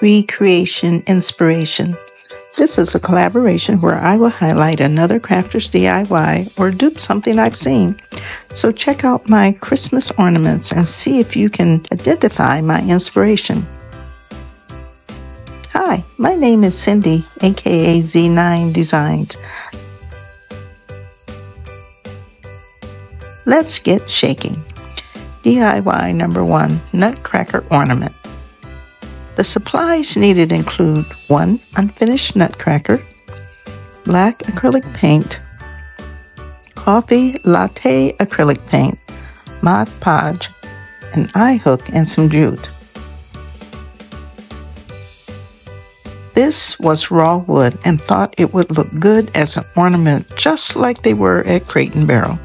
Recreation Inspiration. This is a collaboration where I will highlight another crafter's DIY or dupe something I've seen. So check out my Christmas ornaments and see if you can identify my inspiration. Hi, my name is Cindy, aka Z9 Designs. Let's get shaking. DIY number 1, Nutcracker Ornament. The supplies needed include 1 unfinished nutcracker, black acrylic paint, coffee latte acrylic paint, Mod Podge, an eye hook, and some jute. This was raw wood and thought it would look good as an ornament just like they were at Crate & Barrel.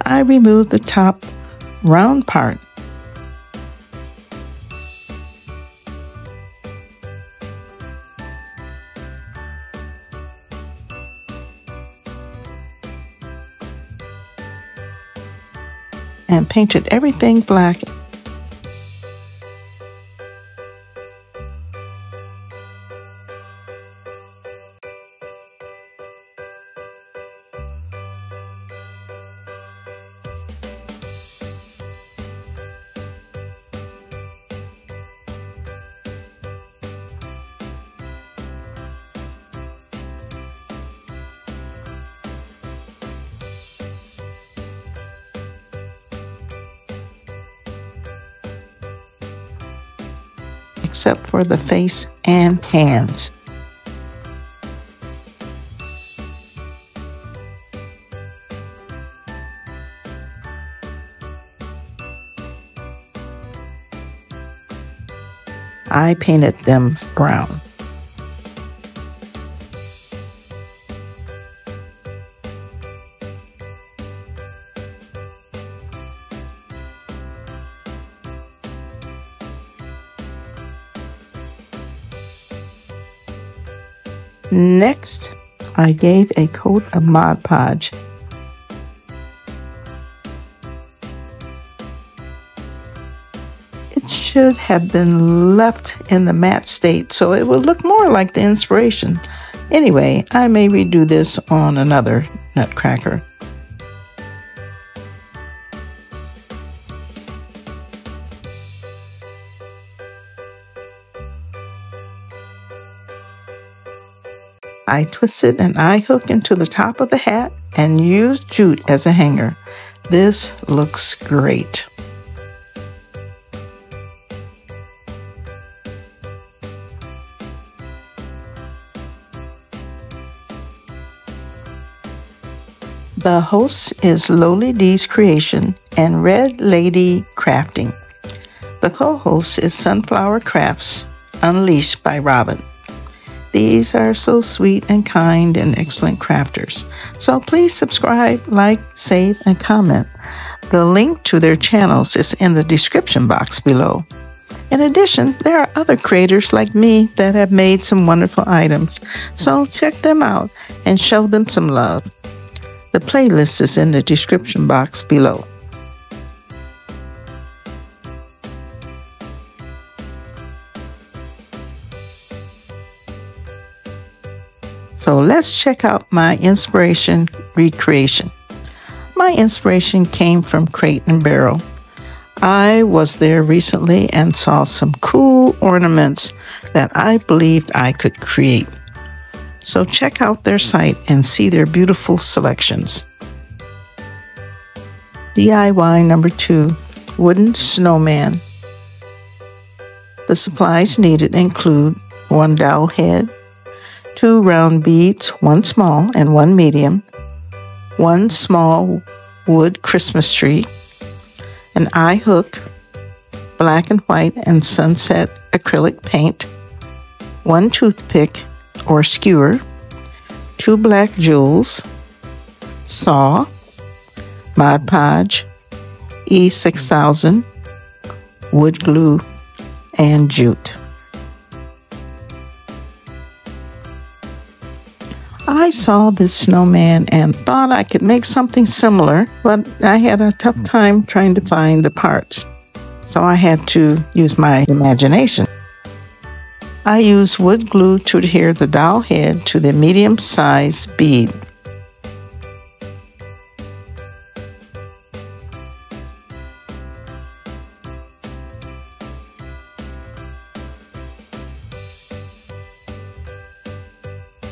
I removed the top round part. And painted everything black. Except for the face and hands. I painted them brown. Next, I gave a coat of Mod Podge. It should have been left in the matte state so it will look more like the inspiration. Anyway, I may redo this on another nutcracker. I twisted an eye hook into the top of the hat and used jute as a hanger. This looks great. The host is Lowly D's Creation and Red Lady Crafting. The co-host is Sunflower Crafts, Unleashed by Robin. These are so sweet and kind and excellent crafters. So please subscribe, like, save, and comment. The link to their channels is in the description box below. In addition, there are other creators like me that have made some wonderful items. So check them out and show them some love. The playlist is in the description box below. So let's check out my inspiration recreation. My inspiration came from Crate & Barrel. I was there recently and saw some cool ornaments that I believed I could create. So check out their site and see their beautiful selections. DIY number 2, Wooden Snowman. The supplies needed include 1 dowel head, 2 round beads, 1 small and 1 medium, 1 small wood Christmas tree, an eye hook, black and white and sunset acrylic paint, 1 toothpick or skewer, 2 black jewels, saw, Mod Podge, E6000, wood glue, and jute. I saw this snowman and thought I could make something similar, but I had a tough time trying to find the parts. So I had to use my imagination. I used wood glue to adhere the dowel head to the medium-sized bead.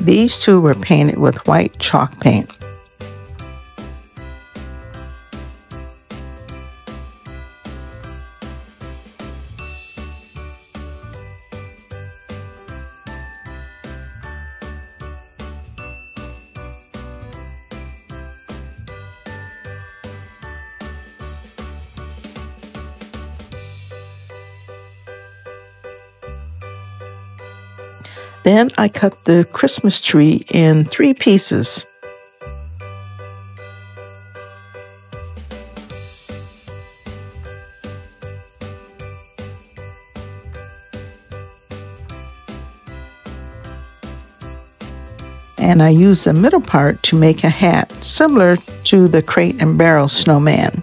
These two were painted with white chalk paint. Then I cut the Christmas tree in 3 pieces. And I used the middle part to make a hat similar to the Crate and Barrel snowman.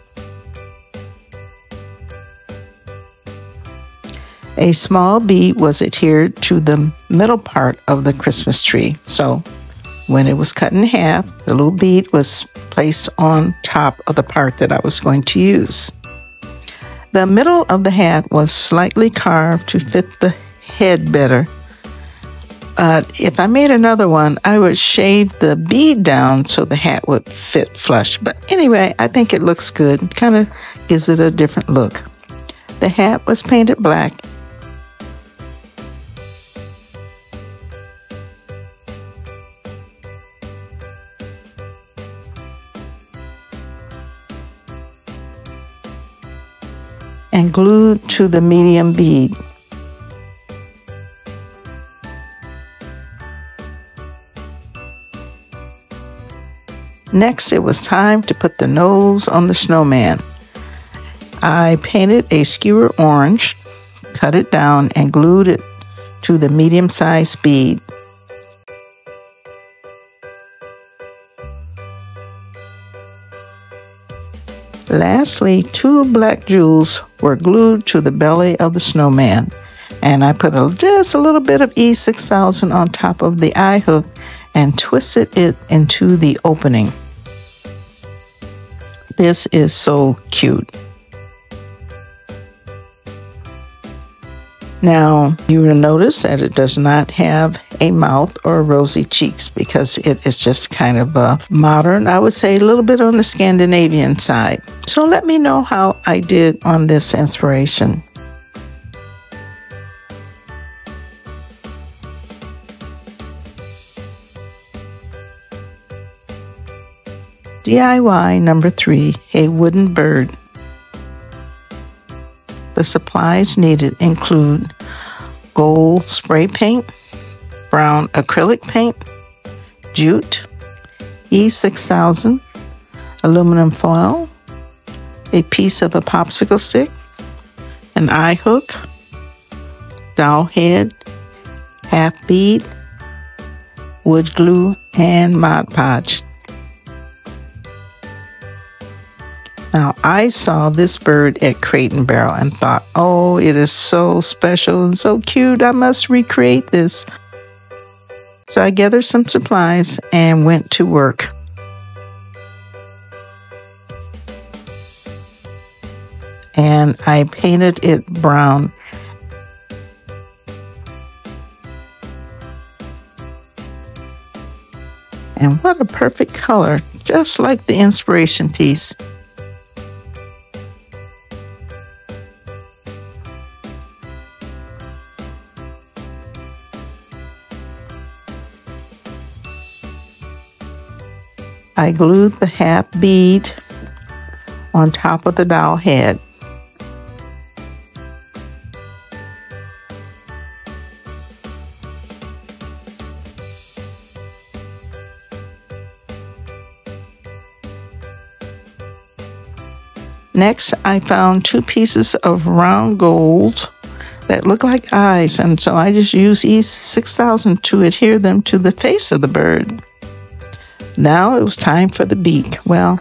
A small bead was adhered to the middle part of the Christmas tree. So when it was cut in half, the little bead was placed on top of the part that I was going to use. The middle of the hat was slightly carved to fit the head better. If I made another one, I would shave the bead down so the hat would fit flush. But anyway, I think it looks good. Kind of gives it a different look. The hat was painted black. And glued to the medium bead. Next, it was time to put the nose on the snowman. I painted a skewer orange, cut it down, and glued it to the medium-sized bead. Lastly, 2 black jewels were glued to the belly of the snowman, and I put just a little bit of E6000 on top of the eye hook and twisted it into the opening. This is so cute. Now, you will notice that it does not have a mouth or rosy cheeks because it is just kind of modern, I would say a little bit on the Scandinavian side. So let me know how I did on this inspiration. DIY number 3, a wooden bird. The supplies needed include gold spray paint, brown acrylic paint, jute, E6000, aluminum foil, a piece of a popsicle stick, an eye hook, dowel head, half bead, wood glue, and Mod Podge. Now, I saw this bird at Crate and Barrel and thought, oh, it is so special and so cute, I must recreate this. So I gathered some supplies and went to work. And I painted it brown. And what a perfect color, just like the inspiration piece. I glued the half bead on top of the dowel head. Next, I found 2 pieces of round gold that look like eyes, and so I just used E6000 to adhere them to the face of the bird. Now it was time for the beak. Well,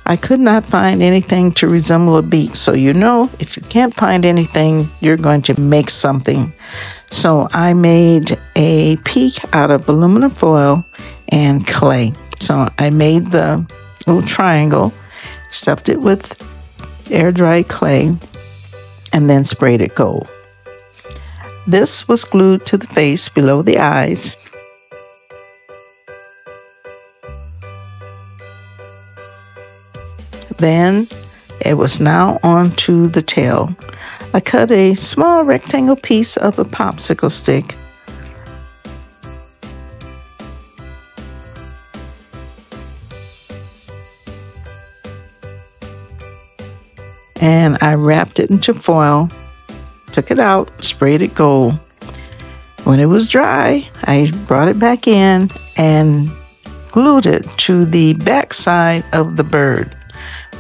I could not find anything to resemble a beak. So if you can't find anything, you're going to make something. So I made a peak out of aluminum foil and clay. So I made the little triangle, stuffed it with air-dried clay, and then sprayed it gold. This was glued to the face below the eyes. Then it was now on to the tail. I cut a small rectangle piece of a popsicle stick and I wrapped it into foil, took it out, sprayed it gold. When it was dry, I brought it back in and glued it to the back side of the bird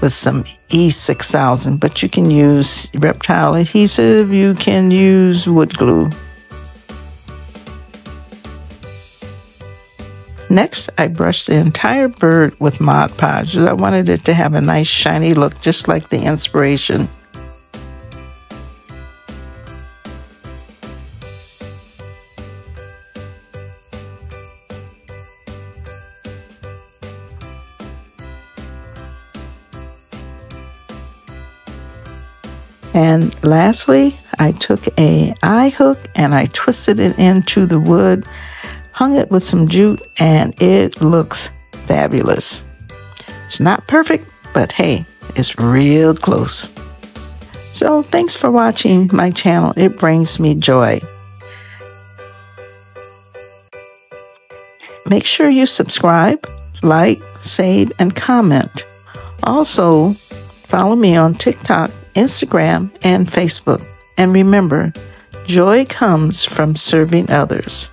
with some E6000, but you can use reptile adhesive, you can use wood glue. Next, I brushed the entire bird with Mod Podge. I wanted it to have a nice shiny look, just like the inspiration. And lastly, I took an eye hook and I twisted it into the wood, hung it with some jute, and it looks fabulous. It's not perfect, but hey, it's real close. So thanks for watching my channel. It brings me joy. Make sure you subscribe, like, save, and comment. Also, follow me on TikTok, Instagram, and Facebook. And remember, joy comes from serving others.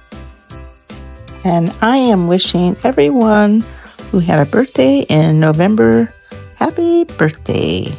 And I am wishing everyone who had a birthday in November, happy birthday.